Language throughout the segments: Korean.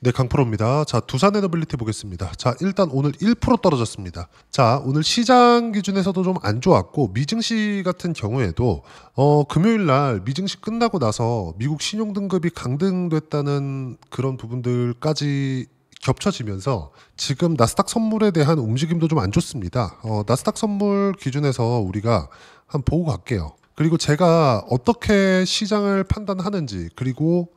네, 강프로입니다. 자, 두산 에너빌리티 보겠습니다. 자, 일단 오늘 1% 떨어졌습니다. 자, 오늘 시장 기준에서도 좀 안 좋았고, 미증시 같은 경우에도 금요일 날 미증시 끝나고 나서 미국 신용 등급이 강등됐다는 그런 부분들까지 겹쳐지면서 지금 나스닥 선물에 대한 움직임도 좀 안 좋습니다. 나스닥 선물 기준에서 우리가 한번 보고 갈게요. 그리고 제가 어떻게 시장을 판단하는지, 그리고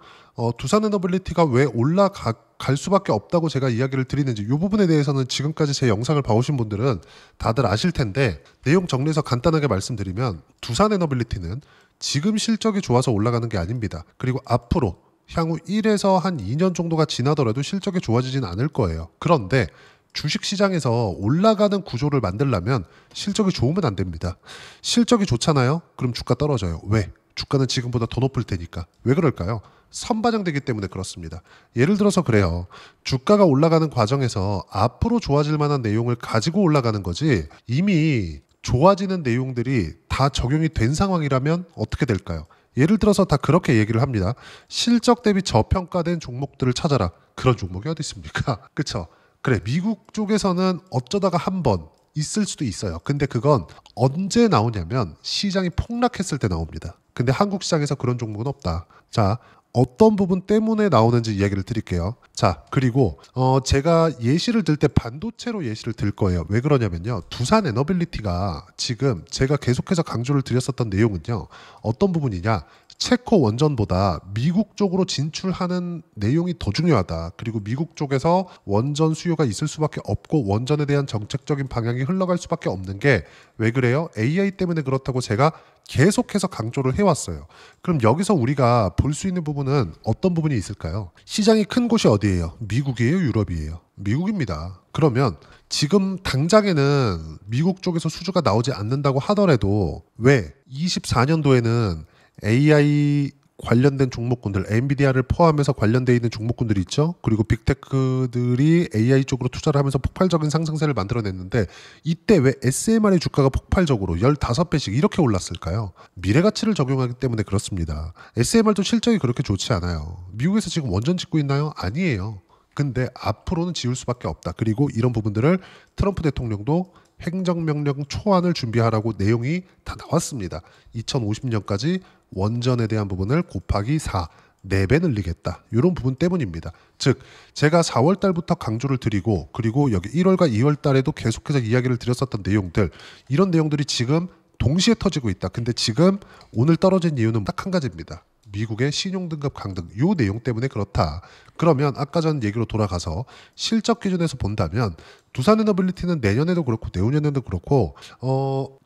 두산 에너빌리티가 왜 올라갈 수밖에 없다고 제가 이야기를 드리는지 이 부분에 대해서는 지금까지 제 영상을 봐오신 분들은 다들 아실 텐데, 내용 정리해서 간단하게 말씀드리면 두산 에너빌리티는 지금 실적이 좋아서 올라가는 게 아닙니다. 그리고 앞으로 향후 1에서 한 2년 정도가 지나더라도 실적이 좋아지진 않을 거예요. 그런데 주식시장에서 올라가는 구조를 만들려면 실적이 좋으면 안 됩니다. 실적이 좋잖아요? 그럼 주가 떨어져요. 왜? 주가는 지금보다 더 높을 테니까. 왜 그럴까요? 선반영되기 때문에 그렇습니다. 예를 들어서 그래요. 주가가 올라가는 과정에서 앞으로 좋아질 만한 내용을 가지고 올라가는 거지, 이미 좋아지는 내용들이 다 적용이 된 상황이라면 어떻게 될까요? 예를 들어서 다 그렇게 얘기를 합니다. 실적 대비 저평가된 종목들을 찾아라. 그런 종목이 어디 있습니까? 그쵸? 그래, 미국 쪽에서는 어쩌다가 한 번 있을 수도 있어요. 근데 그건 언제 나오냐면 시장이 폭락했을 때 나옵니다. 근데 한국 시장에서 그런 종목은 없다. 자, 어떤 부분 때문에 나오는지 이야기를 드릴게요. 자, 그리고 제가 예시를 들 때 반도체로 예시를 들 거예요. 왜 그러냐면요, 두산 에너빌리티가 지금 제가 계속해서 강조를 드렸었던 내용은요, 어떤 부분이냐, 체코 원전보다 미국 쪽으로 진출하는 내용이 더 중요하다. 그리고 미국 쪽에서 원전 수요가 있을 수밖에 없고 원전에 대한 정책적인 방향이 흘러갈 수밖에 없는 게 왜 그래요? AI 때문에 그렇다고 제가 계속해서 강조를 해왔어요. 그럼 여기서 우리가 볼 수 있는 부분은 어떤 부분이 있을까요? 시장이 큰 곳이 어디예요? 미국이에요? 유럽이에요? 미국입니다. 그러면 지금 당장에는 미국 쪽에서 수주가 나오지 않는다고 하더라도 왜 24년도에는 AI 관련된 종목군들, 엔비디아를 포함해서 관련되어 있는 종목군들이 있죠. 그리고 빅테크들이 AI 쪽으로 투자를 하면서 폭발적인 상승세를 만들어냈는데, 이때 왜 SMR의 주가가 폭발적으로 15배씩 이렇게 올랐을까요? 미래가치를 적용하기 때문에 그렇습니다. SMR도 실적이 그렇게 좋지 않아요. 미국에서 지금 원전 짓고 있나요? 아니에요. 근데 앞으로는 지을 수밖에 없다. 그리고 이런 부분들을 트럼프 대통령도 행정명령 초안을 준비하라고 내용이 다 나왔습니다. 2050년까지 원전에 대한 부분을 곱하기 4, 4배 늘리겠다. 이런 부분 때문입니다. 즉, 제가 4월 달부터 강조를 드리고, 그리고 여기 1월과 2월 달에도 계속해서 이야기를 드렸었던 내용들, 이런 내용들이 지금 동시에 터지고 있다. 근데 지금 오늘 떨어진 이유는 딱 한 가지입니다. 미국의 신용등급 강등, 요 내용 때문에 그렇다. 그러면 아까 전 얘기로 돌아가서 실적 기준에서 본다면 두산 에너빌리티는 내년에도 그렇고 내후년에도 그렇고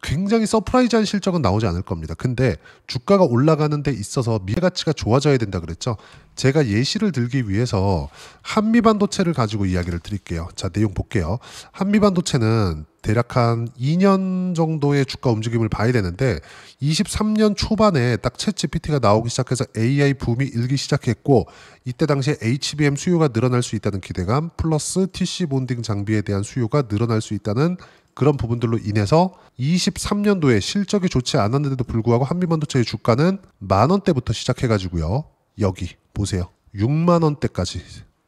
굉장히 서프라이즈한 실적은 나오지 않을 겁니다. 근데 주가가 올라가는 데 있어서 미래가치가 좋아져야 된다 그랬죠. 제가 예시를 들기 위해서 한미반도체를 가지고 이야기를 드릴게요. 자, 내용 볼게요. 한미반도체는 대략 한 2년 정도의 주가 움직임을 봐야 되는데, 23년 초반에 딱 챗GPT가 나오기 시작해서 AI 붐이 일기 시작했고, 이때 당시에 HBM 수요가 늘어날 수 있다는 기대감 플러스 TC 본딩 장비에 대한 수요가 늘어날 수 있다는 그런 부분들로 인해서 23년도에 실적이 좋지 않았는데도 불구하고 한미반도체의 주가는 10,000원대부터 시작해가지고요, 여기 보세요, 60,000원대까지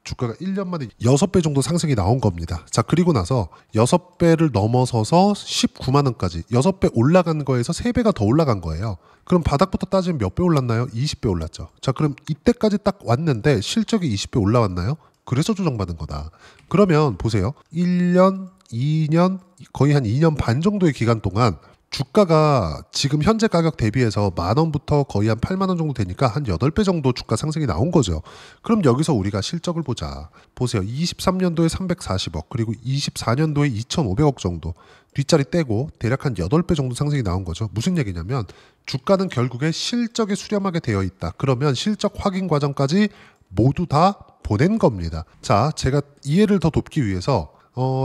주가가 1년 만에 6배 정도 상승이 나온 겁니다. 자, 그리고 나서 6배를 넘어서서 19만 원까지 6배 올라간 거에서 3배가 더 올라간 거예요. 그럼 바닥부터 따지면 몇 배 올랐나요? 20배 올랐죠. 자, 그럼 이때까지 딱 왔는데 실적이 20배 올라왔나요? 그래서 조정받은 거다. 그러면 보세요. 1년, 2년, 거의 한 2년 반 정도의 기간 동안 주가가 지금 현재 가격 대비해서 10,000원부터 거의 한 80,000원 정도 되니까 한 8배 정도 주가 상승이 나온 거죠. 그럼 여기서 우리가 실적을 보자. 보세요. 23년도에 340억, 그리고 24년도에 2,500억 정도 뒷자리 떼고 대략 한 8배 정도 상승이 나온 거죠. 무슨 얘기냐면 주가는 결국에 실적에 수렴하게 되어 있다. 그러면 실적 확인 과정까지 모두 다 보낸 겁니다. 자, 제가 이해를 더 돕기 위해서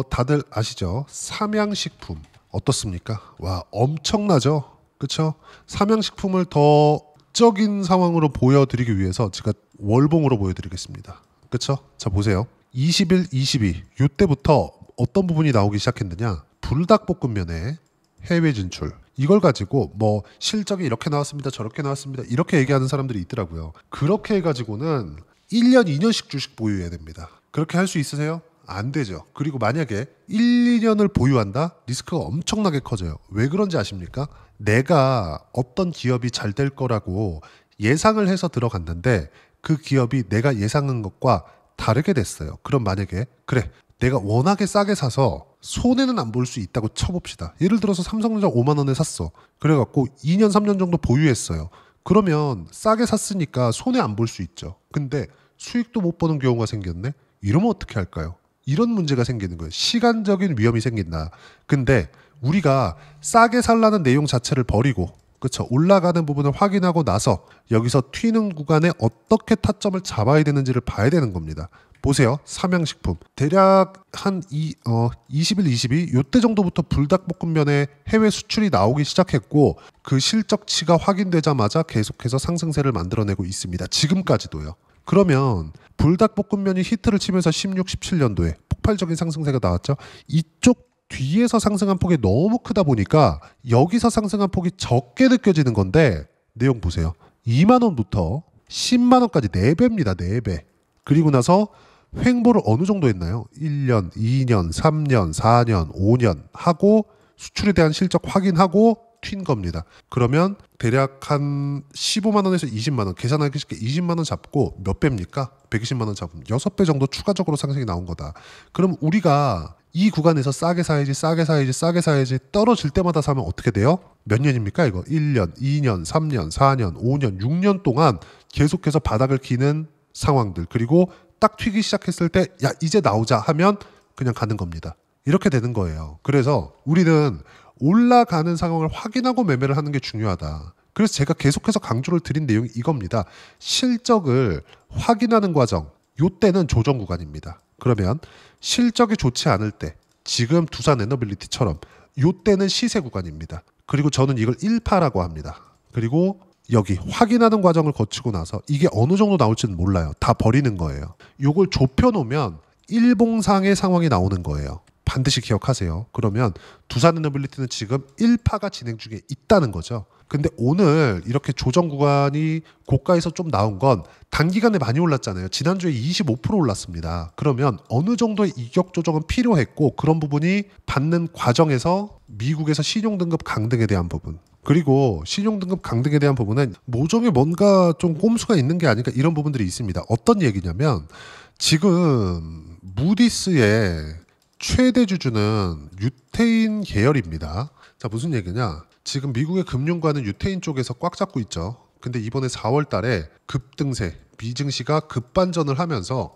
다들 아시죠? 삼양식품 어떻습니까? 와, 엄청나죠? 그쵸? 삼양식품을 더 적인 상황으로 보여드리기 위해서 제가 월봉으로 보여드리겠습니다. 그쵸? 자, 보세요. 21, 22 이때부터 어떤 부분이 나오기 시작했느냐? 불닭볶음면의 해외 진출. 이걸 가지고 뭐 실적이 이렇게 나왔습니다, 저렇게 나왔습니다, 이렇게 얘기하는 사람들이 있더라고요. 그렇게 해가지고는 1년, 2년씩 주식 보유해야 됩니다. 그렇게 할 수 있으세요? 안 되죠. 그리고 만약에 1, 2년을 보유한다? 리스크가 엄청나게 커져요. 왜 그런지 아십니까? 내가 어떤 기업이 잘 될 거라고 예상을 해서 들어갔는데 그 기업이 내가 예상한 것과 다르게 됐어요. 그럼 만약에 그래 내가 워낙에 싸게 사서 손해는 안 볼 수 있다고 쳐봅시다. 예를 들어서 삼성전자 5만 원에 샀어. 그래갖고 2년 3년 정도 보유했어요. 그러면 싸게 샀으니까 손해 안 볼 수 있죠. 근데 수익도 못 보는 경우가 생겼네. 이러면 어떻게 할까요? 이런 문제가 생기는 거예요. 시간적인 위험이 생긴다. 근데 우리가 싸게 살라는 내용 자체를 버리고 그렇죠. 올라가는 부분을 확인하고 나서 여기서 튀는 구간에 어떻게 타점을 잡아야 되는지를 봐야 되는 겁니다. 보세요. 삼양식품 대략 한 20일, 22 요때 정도부터 불닭볶음면의 해외 수출이 나오기 시작했고 그 실적치가 확인되자마자 계속해서 상승세를 만들어내고 있습니다. 지금까지도요. 그러면 불닭볶음면이 히트를 치면서 16, 17년도에 폭발적인 상승세가 나왔죠. 이쪽 뒤에서 상승한 폭이 너무 크다 보니까 여기서 상승한 폭이 적게 느껴지는 건데 내용 보세요. 2만 원부터 10만 원까지 4배입니다. 4배. 그리고 나서 횡보를 어느 정도 했나요? 1년, 2년, 3년, 4년, 5년 하고 수출에 대한 실적 확인하고 튄 겁니다. 그러면 대략 한 15만 원에서 20만 원 계산하기 쉽게 20만 원 잡고 몇 배입니까? 120만 원 잡으면 6배 정도 추가적으로 상승이 나온 거다. 그럼 우리가 이 구간에서 싸게 사야지 떨어질 때마다 사면 어떻게 돼요? 몇 년입니까 이거? 1년, 2년, 3년, 4년, 5년, 6년 동안 계속해서 바닥을 기는 상황들. 그리고 딱 튀기 시작했을 때 야 이제 나오자 하면 그냥 가는 겁니다. 이렇게 되는 거예요. 그래서 우리는 올라가는 상황을 확인하고 매매를 하는 게 중요하다. 그래서 제가 계속해서 강조를 드린 내용이 이겁니다. 실적을 확인하는 과정, 요때는 조정 구간입니다. 그러면 실적이 좋지 않을 때 지금 두산에너빌리티처럼 요때는 시세 구간입니다. 그리고 저는 이걸 1파라고 합니다. 그리고 여기 확인하는 과정을 거치고 나서 이게 어느 정도 나올지는 몰라요. 다 버리는 거예요. 요걸 좁혀놓으면 일봉상의 상황이 나오는 거예요. 반드시 기억하세요. 그러면 두산에너빌리티는 지금 1파가 진행 중에 있다는 거죠. 근데 오늘 이렇게 조정 구간이 고가에서 좀 나온 건 단기간에 많이 올랐잖아요. 지난주에 25% 올랐습니다. 그러면 어느 정도의 이격 조정은 필요했고 그런 부분이 받는 과정에서 미국에서 신용등급 강등에 대한 부분 그리고 신용등급 강등에 대한 부분은 모종에 뭔가 좀 꼼수가 있는 게 아닐까 이런 부분들이 있습니다. 어떤 얘기냐면 지금 무디스의 최대 주주는 유태인 계열입니다. 자, 무슨 얘기냐? 지금 미국의 금융관은 유태인 쪽에서 꽉 잡고 있죠. 근데 이번에 4월 달에 급등세, 미증시가 급반전을 하면서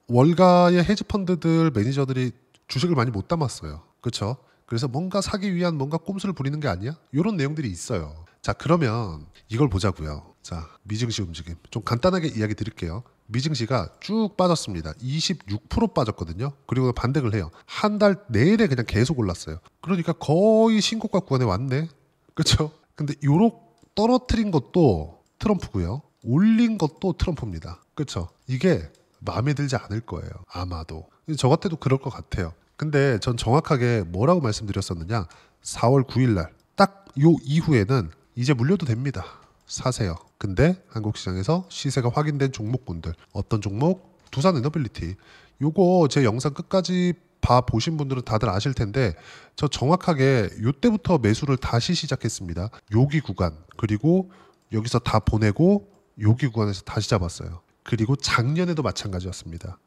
월가의 헤지펀드들 매니저들이 주식을 많이 못 담았어요. 그렇죠? 그래서 뭔가 사기 위한 뭔가 꼼수를 부리는 게 아니야? 이런 내용들이 있어요. 자, 그러면 이걸 보자고요. 자, 미증시 움직임. 좀 간단하게 이야기 드릴게요. 미증시가 쭉 빠졌습니다. 26% 빠졌거든요. 그리고 반등을 해요. 한 달 내내 그냥 계속 올랐어요. 그러니까 거의 신고가 구간에 왔네. 그렇죠? 근데 요렇게 떨어뜨린 것도 트럼프고요. 올린 것도 트럼프입니다. 그렇죠? 이게 마음에 들지 않을 거예요. 아마도. 저 같아도 그럴 것 같아요. 근데 전 정확하게 뭐라고 말씀드렸었느냐. 4월 9일 날 딱 요 이후에는 이제 물려도 됩니다. 사세요. 근데 한국 시장에서 시세가 확인된 종목군들 어떤 종목? 두산에너빌리티. 요거 제 영상 끝까지 봐 보신 분들은 다들 아실 텐데 저 정확하게 요때부터 매수를 다시 시작했습니다. 여기 구간 그리고 여기서 다 보내고 여기 구간에서 다시 잡았어요. 그리고 작년에도 마찬가지였습니다.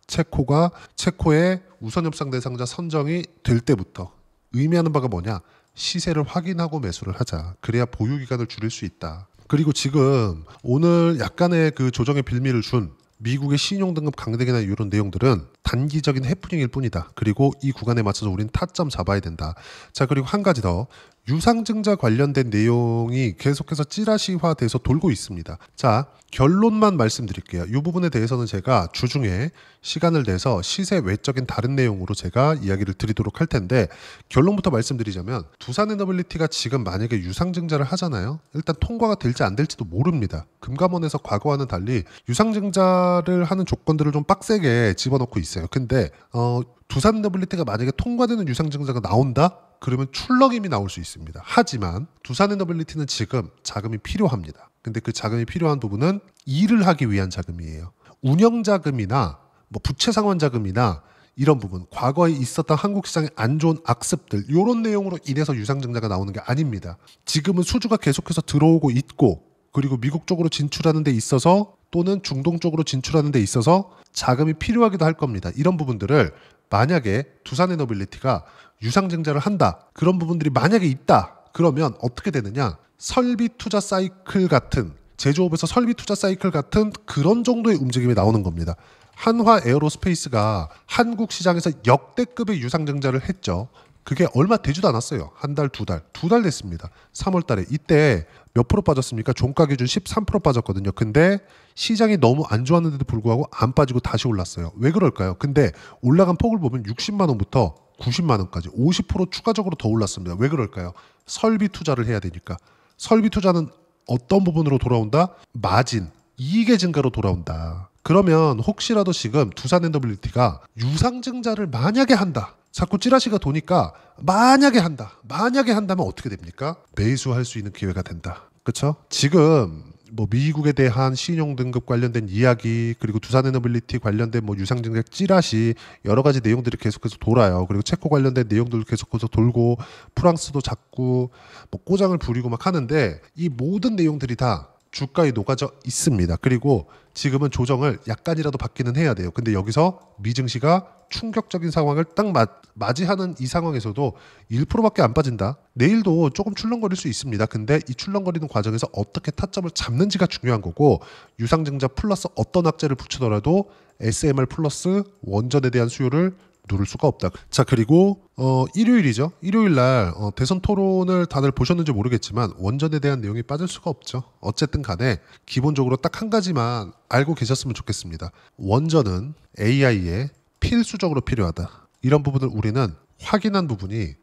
체코의 우선협상 대상자 선정이 될 때부터 의미하는 바가 뭐냐? 시세를 확인하고 매수를 하자. 그래야 보유 기간을 줄일 수 있다. 그리고 지금 오늘 약간의 그 조정의 빌미를 준 미국의 신용등급 강등이나 이런 내용들은 단기적인 해프닝일 뿐이다. 그리고 이 구간에 맞춰서 우린 타점 잡아야 된다. 자, 그리고 한 가지 더. 유상증자 관련된 내용이 계속해서 찌라시화돼서 돌고 있습니다. 자, 결론만 말씀드릴게요. 이 부분에 대해서는 제가 주중에 시간을 내서 시세 외적인 다른 내용으로 제가 이야기를 드리도록 할 텐데 결론부터 말씀드리자면 두산에너빌리티가 지금 만약에 유상증자를 하잖아요. 일단 통과가 될지 안 될지도 모릅니다. 금감원에서 과거와는 달리 유상증자를 하는 조건들을 좀 빡세게 집어넣고 있어요. 근데 두산에너빌리티가 만약에 통과되는 유상증자가 나온다? 그러면 출렁임이 나올 수 있습니다. 하지만 두산에너빌리티는 지금 자금이 필요합니다. 근데 그 자금이 필요한 부분은 일을 하기 위한 자금이에요. 운영자금이나 뭐 부채상환자금이나 이런 부분, 과거에 있었던 한국 시장의 안 좋은 악습들, 이런 내용으로 인해서 유상증자가 나오는 게 아닙니다. 지금은 수주가 계속해서 들어오고 있고, 그리고 미국 쪽으로 진출하는 데 있어서 또는 중동 쪽으로 진출하는 데 있어서 자금이 필요하기도 할 겁니다. 이런 부분들을 만약에 두산에너빌리티가 유상증자를 한다, 그런 부분들이 만약에 있다, 그러면 어떻게 되느냐, 설비 투자 사이클 같은, 제조업에서 설비 투자 사이클 같은 그런 정도의 움직임이 나오는 겁니다. 한화 에어로스페이스가 한국 시장에서 역대급의 유상증자를 했죠. 그게 얼마 되지도 않았어요. 한 달, 두 달 됐습니다. 3월 달에. 이때 몇 프로 빠졌습니까? 종가 기준 13% 빠졌거든요. 근데 시장이 너무 안 좋았는데도 불구하고 안 빠지고 다시 올랐어요. 왜 그럴까요? 근데 올라간 폭을 보면 60만 원부터 90만 원까지 50% 추가적으로 더 올랐습니다. 왜 그럴까요? 설비 투자를 해야 되니까. 설비 투자는 어떤 부분으로 돌아온다? 마진, 이익의 증가로 돌아온다. 그러면 혹시라도 지금 두산에너빌리티가 유상증자를 만약에 한다. 자꾸 찌라시가 도니까 만약에 한다면 어떻게 됩니까? 매수할 수 있는 기회가 된다. 그렇죠? 지금 뭐 미국에 대한 신용 등급 관련된 이야기, 그리고 두산에너빌리티 관련된 뭐 유상증자 찌라시, 여러 가지 내용들이 계속해서 돌아요. 그리고 체코 관련된 내용들도 계속해서 돌고, 프랑스도 자꾸 뭐 꼬장을 부리고 막 하는데, 이 모든 내용들이 다 주가에 녹아져 있습니다. 그리고 지금은 조정을 약간이라도 받기는 해야 돼요. 근데 여기서 미증시가 충격적인 상황을 딱 맞이하는 이 상황에서도 1%밖에 안 빠진다. 내일도 조금 출렁거릴 수 있습니다. 근데 이 출렁거리는 과정에서 어떻게 타점을 잡는지가 중요한 거고, 유상증자 플러스 어떤 악재를 붙이더라도 SMR 플러스 원전에 대한 수요를 누를 수가 없다. 자, 그리고 일요일이죠. 일요일 날 대선 토론을 다들 보셨는지 모르겠지만 원전에 대한 내용이 빠질 수가 없죠. 어쨌든 간에 기본적으로 딱 한 가지만 알고 계셨으면 좋겠습니다. 원전은 AI에 필수적으로 필요하다. 이런 부분을 우리는 확인한 부분이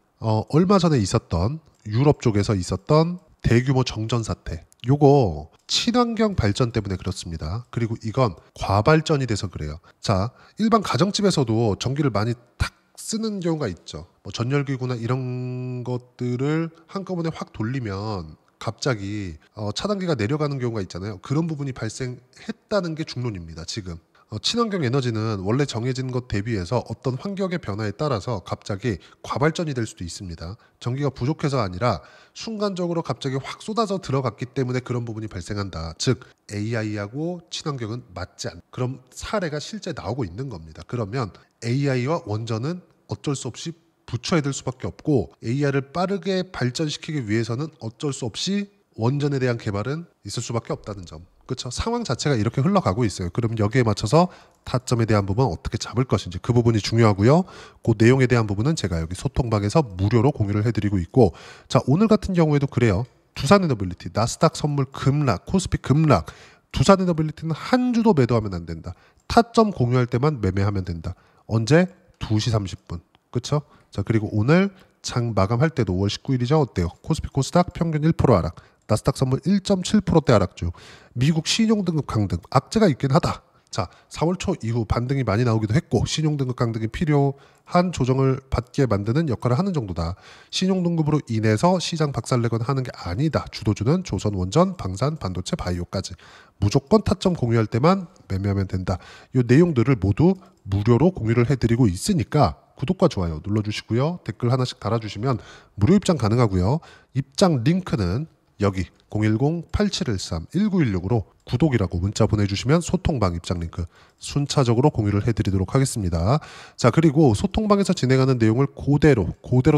얼마 전에 있었던 유럽 쪽에서 있었던 대규모 정전 사태, 요거 친환경 발전 때문에 그렇습니다. 그리고 이건 과발전이 돼서 그래요. 자, 일반 가정집에서도 전기를 많이 탁 쓰는 경우가 있죠. 뭐 전열기구나 이런 것들을 한꺼번에 확 돌리면 갑자기 차단기가 내려가는 경우가 있잖아요. 그런 부분이 발생했다는 게 중론입니다. 지금 친환경 에너지는 원래 정해진 것 대비해서 어떤 환경의 변화에 따라서 갑자기 과발전이 될 수도 있습니다. 전기가 부족해서 아니라 순간적으로 갑자기 확 쏟아져 들어갔기 때문에 그런 부분이 발생한다. 즉 AI하고 친환경은 맞지 않는 그런 사례가 실제 나오고 있는 겁니다. 그러면 AI와 원전은 어쩔 수 없이 붙여야 될 수밖에 없고, AI를 빠르게 발전시키기 위해서는 어쩔 수 없이 원전에 대한 개발은 있을 수밖에 없다는 점. 그렇죠? 상황 자체가 이렇게 흘러가고 있어요. 그럼 여기에 맞춰서 타점에 대한 부분 어떻게 잡을 것인지, 그 부분이 중요하고요. 그 내용에 대한 부분은 제가 여기 소통방에서 무료로 공유를 해드리고 있고, 자, 오늘 같은 경우에도 그래요. 두산에너빌리티, 나스닥 선물 급락, 코스피 급락. 두산에너빌리티는 한 주도 매도하면 안 된다. 타점 공유할 때만 매매하면 된다. 언제? 2시 30분. 그렇죠? 자, 그리고 오늘 장 마감할 때도 5월 19일이죠. 어때요? 코스피 코스닥 평균 1% 하락, 나스닥 선물 1.7%대 하락주, 미국 신용등급 강등, 악재가 있긴 하다. 자, 4월 초 이후 반등이 많이 나오기도 했고, 신용등급 강등이 필요한 조정을 받게 만드는 역할을 하는 정도다. 신용등급으로 인해서 시장 박살내거나 하는 게 아니다. 주도주는 조선, 원전, 방산, 반도체, 바이오까지 무조건 타점 공유할 때만 매매하면 된다. 이 내용들을 모두 무료로 공유를 해드리고 있으니까 구독과 좋아요 눌러주시고요. 댓글 하나씩 달아주시면 무료 입장 가능하고요. 입장 링크는 여기 010-8713-1916으로 구독이라고 문자 보내주시면 소통방 입장 링크 순차적으로 공유를 해드리도록 하겠습니다. 자, 그리고 소통방에서 진행하는 내용을 그대로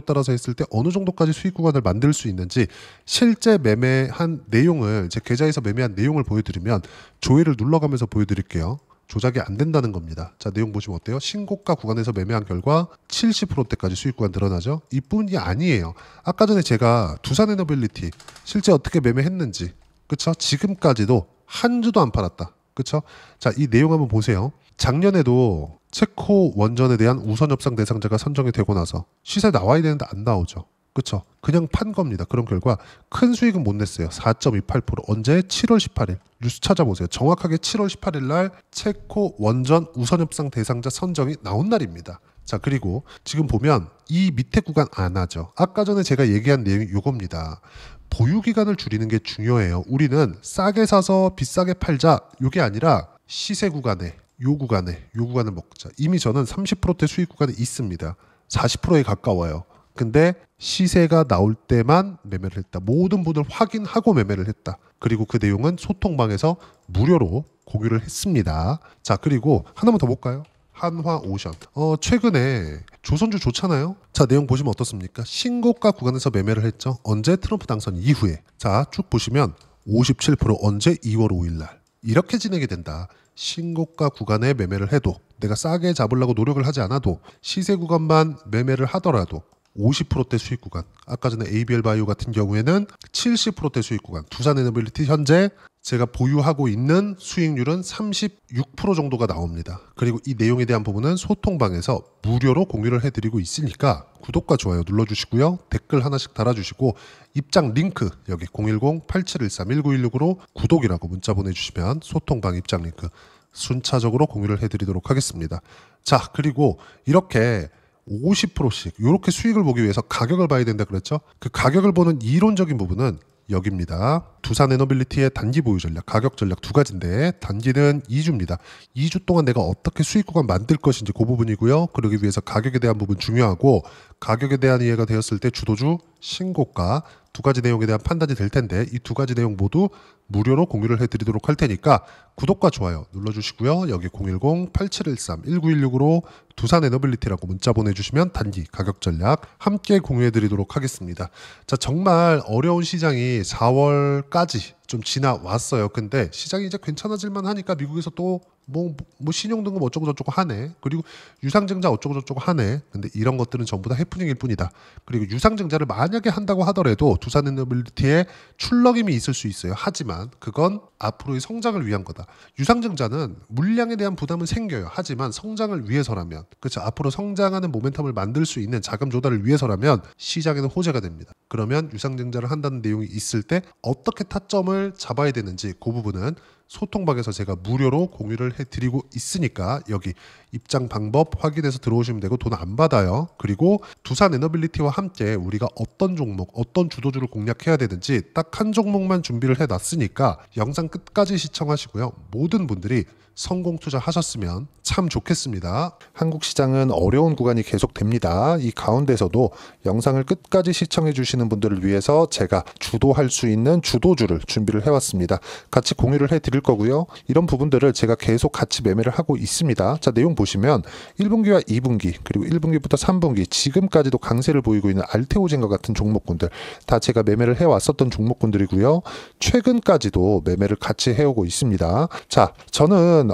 따라서 했을 때 어느 정도까지 수익 구간을 만들 수 있는지, 실제 매매한 내용을, 제 계좌에서 매매한 내용을 보여드리면 조회를 눌러가면서 보여드릴게요. 조작이 안 된다는 겁니다. 자, 내용 보시면 어때요? 신고가 구간에서 매매한 결과 70%대까지 수익 구간 늘어나죠. 이뿐이 아니에요. 아까 전에 제가 두산에너빌리티 실제 어떻게 매매했는지, 그쵸? 지금까지도 한 주도 안 팔았다. 그쵸? 자, 이 내용 한번 보세요. 작년에도 체코 원전에 대한 우선 협상 대상자가 선정이 되고 나서 시세 나와야 되는데 안 나오죠. 그쵸? 그냥 판 겁니다. 그런 결과 큰 수익은 못 냈어요. 4.28%. 언제? 7월 18일. 뉴스 찾아보세요. 정확하게 7월 18일 날 체코 원전 우선협상 대상자 선정이 나온 날입니다. 자, 그리고 지금 보면 이 밑에 구간 안 하죠. 아까 전에 제가 얘기한 내용이 이겁니다. 보유기간을 줄이는 게 중요해요. 우리는 싸게 사서 비싸게 팔자, 이게 아니라 시세 구간에 요 구간을 먹자. 이미 저는 30%대 수익 구간에 있습니다. 40%에 가까워요. 근데 시세가 나올 때만 매매를 했다. 모든 분을 확인하고 매매를 했다. 그리고 그 내용은 소통방에서 무료로 공유를 했습니다. 자, 그리고 하나만 더 볼까요? 한화오션. 최근에 조선주 좋잖아요. 자, 내용 보시면 어떻습니까? 신고가 구간에서 매매를 했죠. 언제? 트럼프 당선 이후에. 자, 쭉 보시면 57% 언제? 2월 5일 날. 이렇게 진행이 된다. 신고가 구간에 매매를 해도, 내가 싸게 잡으려고 노력을 하지 않아도, 시세 구간만 매매를 하더라도 50%대 수익 구간, 아까 전에 ABL 바이오 같은 경우에는 70%대 수익 구간, 두산에너빌리티 현재 제가 보유하고 있는 수익률은 36% 정도가 나옵니다. 그리고 이 내용에 대한 부분은 소통방에서 무료로 공유를 해드리고 있으니까 구독과 좋아요 눌러주시고요. 댓글 하나씩 달아주시고 입장 링크 여기 010-8713-1916으로 구독이라고 문자 보내주시면 소통방 입장 링크 순차적으로 공유를 해드리도록 하겠습니다. 자, 그리고 이렇게 50%씩 이렇게 수익을 보기 위해서 가격을 봐야 된다 그랬죠. 그 가격을 보는 이론적인 부분은 여기입니다. 두산에너빌리티의 단기 보유 전략, 가격 전략 두 가지인데 단기는 2주입니다. 2주 동안 내가 어떻게 수익 구간 만들 것인지 그 부분이고요. 그러기 위해서 가격에 대한 부분 중요하고, 가격에 대한 이해가 되었을 때 주도주, 신고가 두 가지 내용에 대한 판단이 될 텐데 이 두 가지 내용 모두 무료로 공유를 해드리도록 할 테니까 구독과 좋아요 눌러주시고요. 여기 010-8713-1916으로 두산에너빌리티라고 문자 보내주시면 단기 가격 전략 함께 공유해드리도록 하겠습니다. 자, 정말 어려운 시장이 4월까지 좀 지나왔어요. 근데 시장이 이제 괜찮아질만 하니까 미국에서 또 뭐 신용등급 어쩌고 저쩌고 하네. 그리고 유상증자 어쩌고 저쩌고 하네. 근데 이런 것들은 전부 다 해프닝일 뿐이다. 그리고 유상증자를 만약에 한다고 하더라도 두산에너빌리티에 출렁임이 있을 수 있어요. 하지만 그건 앞으로의 성장을 위한 거다. 유상증자는 물량에 대한 부담은 생겨요. 하지만 성장을 위해서라면, 그렇죠, 앞으로 성장하는 모멘텀을 만들 수 있는 자금 조달을 위해서라면 시장에는 호재가 됩니다. 그러면 유상증자를 한다는 내용이 있을 때 어떻게 타점을 잡아야 되는지 그 부분은 소통방에서 제가 무료로 공유를 해드리고 있으니까 여기 입장 방법 확인해서 들어오시면 되고 돈 안 받아요. 그리고 두산에너빌리티와 함께 우리가 어떤 종목, 어떤 주도주를 공략해야 되는지 딱 한 종목만 준비를 해놨으니까 영상 끝까지 시청하시고요. 모든 분들이 성공 투자하셨으면 참 좋겠습니다. 한국 시장은 어려운 구간이 계속됩니다. 이 가운데서도 영상을 끝까지 시청해 주시는 분들을 위해서 제가 주도할 수 있는 주도주를 준비를 해왔습니다. 같이 공유를 해드릴 거고요. 이런 부분들을 제가 계속 같이 매매를 하고 있습니다. 자, 내용 보시면 1분기와 2분기 그리고 1분기부터 3분기 지금까지도 강세를 보이고 있는 알테오젠과 같은 종목군들 다 제가 매매를 해왔었던 종목군들이고요. 최근까지도 매매를 같이 해오고 있습니다. 자, 저는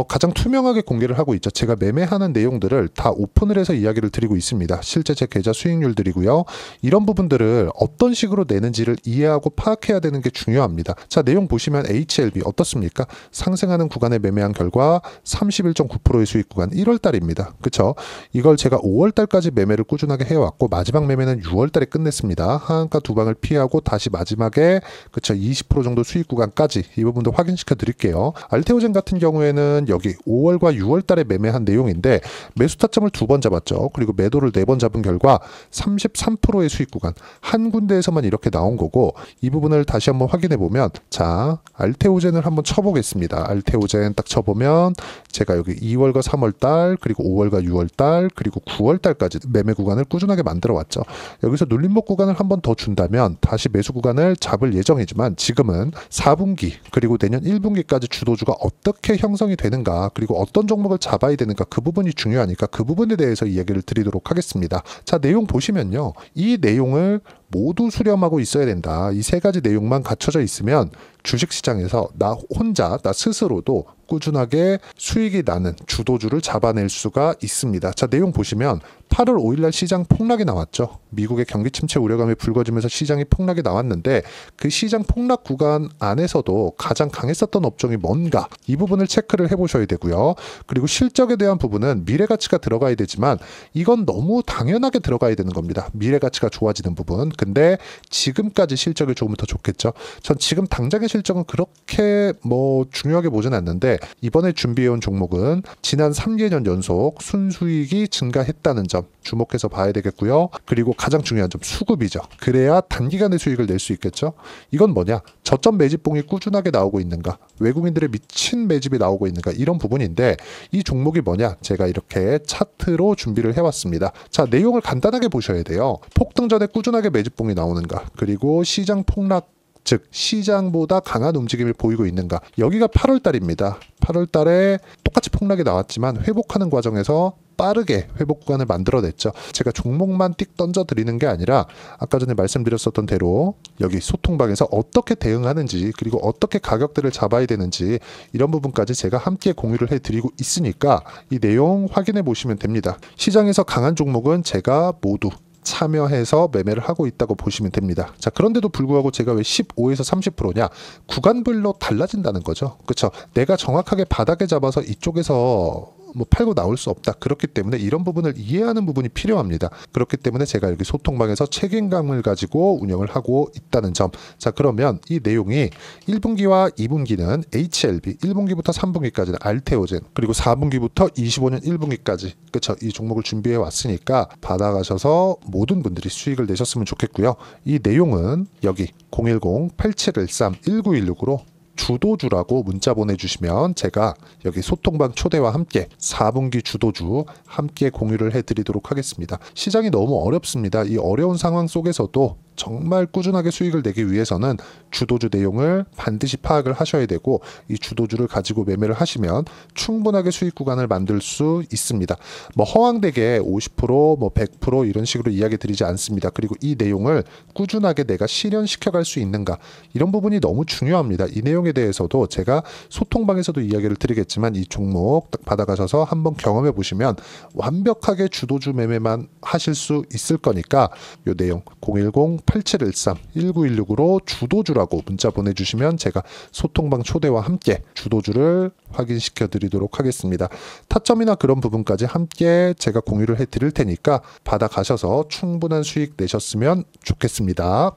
가장 투명하게 공개를 하고 있죠. 제가 매매하는 내용들을 다 오픈을 해서 이야기를 드리고 있습니다. 실제 제 계좌 수익률들이고요. 이런 부분들을 어떤 식으로 내는지를 이해하고 파악해야 되는 게 중요합니다. 자, 내용 보시면 HLB 어떻습니까? 상승하는 구간에 매매한 결과 31.9%의 수익 구간 1월달입니다. 그쵸? 이걸 제가 5월달까지 매매를 꾸준하게 해왔고 마지막 매매는 6월달에 끝냈습니다. 하한가 두 방을 피하고 다시 마지막에 그쵸 20% 정도 수익 구간까지 이 부분도 확인시켜 드릴게요. 알테오젠 같은 경우에는 여기 5월과 6월 달에 매매한 내용인데 매수 타점을 2번 잡았죠. 그리고 매도를 4번 잡은 결과 33%의 수익 구간 한 군데에서만 이렇게 나온 거고, 이 부분을 다시 한번 확인해 보면, 자, 알테오젠을 한번 쳐보겠습니다. 알테오젠 딱 쳐보면 제가 여기 2월과 3월 달 그리고 5월과 6월 달 그리고 9월 달까지 매매 구간을 꾸준하게 만들어 왔죠. 여기서 눌림목 구간을 한번 더 준다면 다시 매수 구간을 잡을 예정이지만 지금은 4분기 그리고 내년 1분기까지 주도주가 어떻게 형성이 되는가, 그리고 어떤 종목을 잡아야 되는가, 그 부분이 중요하니까 그 부분에 대해서 이야기를 드리도록 하겠습니다. 자, 내용 보시면요. 이 내용을 모두 수렴하고 있어야 된다. 이 세 가지 내용만 갖춰져 있으면 주식시장에서 나 혼자, 나 스스로도 꾸준하게 수익이 나는 주도주를 잡아낼 수가 있습니다. 자, 내용 보시면 8월 5일날 시장 폭락이 나왔죠. 미국의 경기 침체 우려감이 불거지면서 시장이 폭락이 나왔는데 그 시장 폭락 구간 안에서도 가장 강했었던 업종이 뭔가, 이 부분을 체크를 해보셔야 되고요. 그리고 실적에 대한 부분은 미래가치가 들어가야 되지만 이건 너무 당연하게 들어가야 되는 겁니다. 미래가치가 좋아지는 부분. 근데 지금까지 실적이 조금 더 좋겠죠. 전 지금 당장의 실적은 그렇게 뭐 중요하게 보진 않는데 이번에 준비해온 종목은 지난 3개년 연속 순수익이 증가했다는 점 주목해서 봐야 되겠고요. 그리고 가장 중요한 점 수급이죠. 그래야 단기간에 수익을 낼 수 있겠죠. 이건 뭐냐? 저점 매집봉이 꾸준하게 나오고 있는가? 외국인들의 미친 매집이 나오고 있는가? 이런 부분인데 이 종목이 뭐냐? 제가 이렇게 차트로 준비를 해왔습니다. 자, 내용을 간단하게 보셔야 돼요. 폭등 전에 꾸준하게 매집봉이 나오는가? 그리고 시장 폭락 즉 시장보다 강한 움직임을 보이고 있는가. 여기가 8월 달입니다. 8월 달에 똑같이 폭락이 나왔지만 회복하는 과정에서 빠르게 회복 구간을 만들어냈죠. 제가 종목만 띡 던져 드리는 게 아니라 아까 전에 말씀드렸었던 대로 여기 소통방에서 어떻게 대응하는지 그리고 어떻게 가격대를 잡아야 되는지 이런 부분까지 제가 함께 공유를 해드리고 있으니까 이 내용 확인해 보시면 됩니다. 시장에서 강한 종목은 제가 모두 참여해서 매매를 하고 있다고 보시면 됩니다. 자, 그런데도 불구하고 제가 왜 15에서 30%냐? 구간별로 달라진다는 거죠. 그렇죠? 내가 정확하게 바닥에 잡아서 이쪽에서 뭐 팔고 나올 수 없다. 그렇기 때문에 이런 부분을 이해하는 부분이 필요합니다. 그렇기 때문에 제가 여기 소통방에서 책임감을 가지고 운영을 하고 있다는 점. 자, 그러면 이 내용이 1분기와 2분기는 HLB, 1분기부터 3분기까지는 알테오젠, 그리고 4분기부터 25년 1분기까지 그렇죠? 이 종목을 준비해 왔으니까 받아가셔서 모든 분들이 수익을 내셨으면 좋겠고요. 이 내용은 여기 010-8713-1916으로 주도주라고 문자 보내주시면 제가 여기 소통방 초대와 함께 4분기 주도주 함께 공유를 해드리도록 하겠습니다. 시장이 너무 어렵습니다. 이 어려운 상황 속에서도 정말 꾸준하게 수익을 내기 위해서는 주도주 내용을 반드시 파악을 하셔야 되고 이 주도주를 가지고 매매를 하시면 충분하게 수익 구간을 만들 수 있습니다. 뭐 허황되게 50%, 뭐 100% 이런 식으로 이야기 드리지 않습니다. 그리고 이 내용을 꾸준하게 내가 실현시켜 갈 수 있는가 이런 부분이 너무 중요합니다. 이 내용에 대해서도 제가 소통방에서도 이야기를 드리겠지만 이 종목 딱 받아가셔서 한번 경험해 보시면 완벽하게 주도주 매매만 하실 수 있을 거니까 이 내용 010-8713-1916으로 주도주라고 문자 보내주시면 제가 소통방 초대와 함께 주도주를 확인시켜 드리도록 하겠습니다. 타점이나 그런 부분까지 함께 제가 공유를 해 드릴 테니까 받아가셔서 충분한 수익 내셨으면 좋겠습니다.